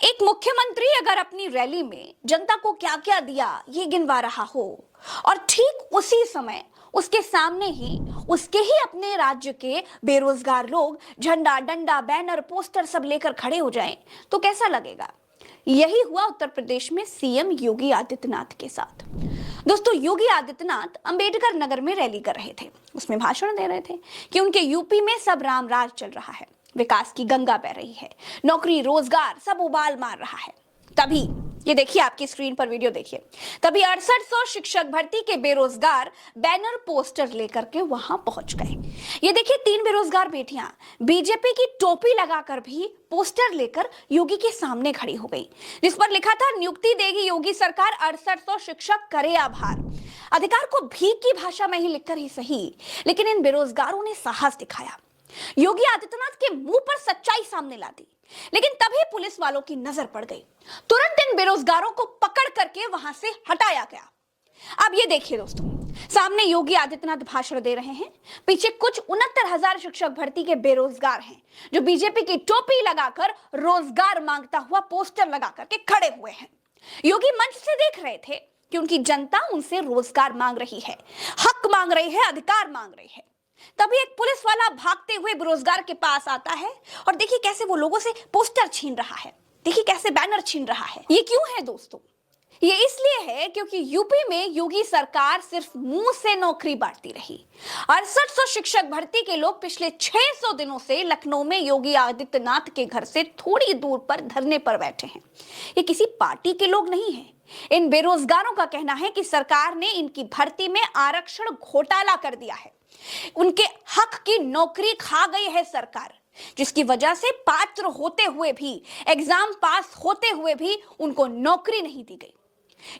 एक मुख्यमंत्री अगर अपनी रैली में जनता को क्या क्या दिया ये गिनवा रहा हो और ठीक उसी समय उसके सामने ही उसके ही अपने राज्य के बेरोजगार लोग झंडा डंडा बैनर पोस्टर सब लेकर खड़े हो जाएं तो कैसा लगेगा। यही हुआ उत्तर प्रदेश में सीएम योगी आदित्यनाथ के साथ। दोस्तों, योगी आदित्यनाथ अंबेडकर नगर में रैली कर रहे थे, उसमें भाषण दे रहे थे कि उनके यूपी में सब राम राज चल रहा है, विकास की गंगा बह रही है, नौकरी रोजगार सब उबाल मार रहा है। तभी ये देखिए, आपकी स्क्रीन पर वीडियो देखिए, तभी 6800 शिक्षक भर्ती के बेरोजगार बैनर पोस्टर लेकर के वहां पहुंच गए। ये देखिए, 3 बेरोजगार बेटियां बीजेपी की टोपी लगाकर भी पोस्टर लेकर योगी के सामने खड़ी हो गई, जिस पर लिखा था नियुक्ति देगी योगी सरकार, 6800 शिक्षक करे आभार। अधिकार को भीख की भाषा में ही लिखकर ही सही, लेकिन इन बेरोजगारों ने साहस दिखाया, योगी आदित्यनाथ के मुंह पर सच्चाई सामने ला दी। लेकिन तभी पुलिस वालों की नजर पड़ गई, तुरंत इन बेरोजगारों को पकड़ करके वहां से हटाया गया। अब ये देखिए दोस्तों, सामने योगी आदित्यनाथ भाषण दे रहे हैं, पीछे कुछ 69,000 शिक्षक भर्ती के बेरोजगार हैं जो बीजेपी की टोपी लगाकर रोजगार मांगता हुआ पोस्टर लगा करके खड़े हुए हैं। योगी मंच से देख रहे थे कि उनकी जनता उनसे रोजगार मांग रही है, हक मांग रही है, अधिकार मांग रही है। तभी एक पुलिस वाला भागते हुए बेरोजगार के पास आता है और देखिए कैसे वो लोगों से पोस्टर छीन रहा है, देखिए कैसे बैनर छीन रहा है। ये क्यों है दोस्तों? ये इसलिए है क्योंकि यूपी में योगी सरकार सिर्फ मुंह से नौकरी बांटती रही। 6800 शिक्षक भर्ती के लोग पिछले 600 दिनों से लखनऊ में योगी आदित्यनाथ के घर से थोड़ी दूर पर धरने पर बैठे हैं। ये किसी पार्टी के लोग नहीं हैं। इन बेरोजगारों का कहना है कि सरकार ने इनकी भर्ती में आरक्षण घोटाला कर दिया है, उनके हक की नौकरी खा गई है सरकार, जिसकी वजह से पात्र होते हुए भी, एग्जाम पास होते हुए भी उनको नौकरी नहीं दी गई।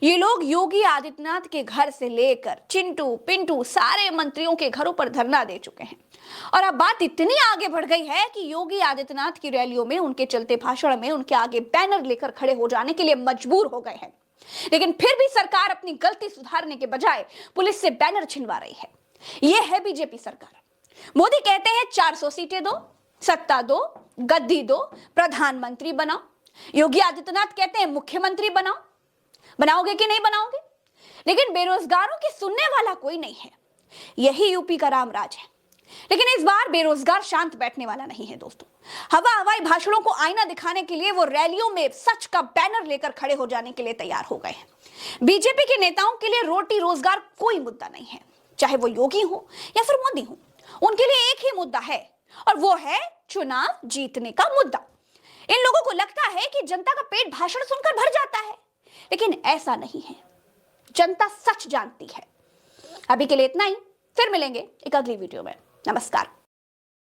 ये लोग योगी आदित्यनाथ के घर से लेकर चिंटू पिंटू सारे मंत्रियों के घरों पर धरना दे चुके हैं। और अब बात इतनी आगे बढ़ गई है कि योगी आदित्यनाथ की रैलियों में, उनके चलते भाषण में उनके आगे बैनर लेकर खड़े हो जाने के लिए मजबूर हो गए हैं। लेकिन फिर भी सरकार अपनी गलती सुधारने के बजाय पुलिस से बैनर छिनवा रही है। यह है बीजेपी सरकार। मोदी कहते हैं 400 सीटें दो, सत्ता दो, गद्दी दो, प्रधानमंत्री बनाओ। योगी आदित्यनाथ कहते हैं मुख्यमंत्री बनाओ। बनाओगे कि नहीं बनाओगे? लेकिन बेरोजगारों की सुनने वाला कोई नहीं है। यही यूपी का रामराज है। लेकिन इस बार बेरोजगार शांत बैठने वाला नहीं है दोस्तों। हवाई भाषणों को आईना दिखाने के लिए वो रैलियों में सच का बैनर लेकर खड़े हो जाने के लिए तैयार हो गए हैं। बीजेपी के नेताओं के लिए रोटी रोजगार कोई मुद्दा नहीं है, चाहे वो योगी हो या फिर मोदी हो। उनके लिए एक ही मुद्दा है और वो है चुनाव जीतने का मुद्दा। इन लोगों को लगता है कि जनता का पेट भाषण सुनकर भर जाता है, लेकिन ऐसा नहीं है। जनता सच जानती है। अभी के लिए इतना ही, फिर मिलेंगे एक अगली वीडियो में। नमस्कार।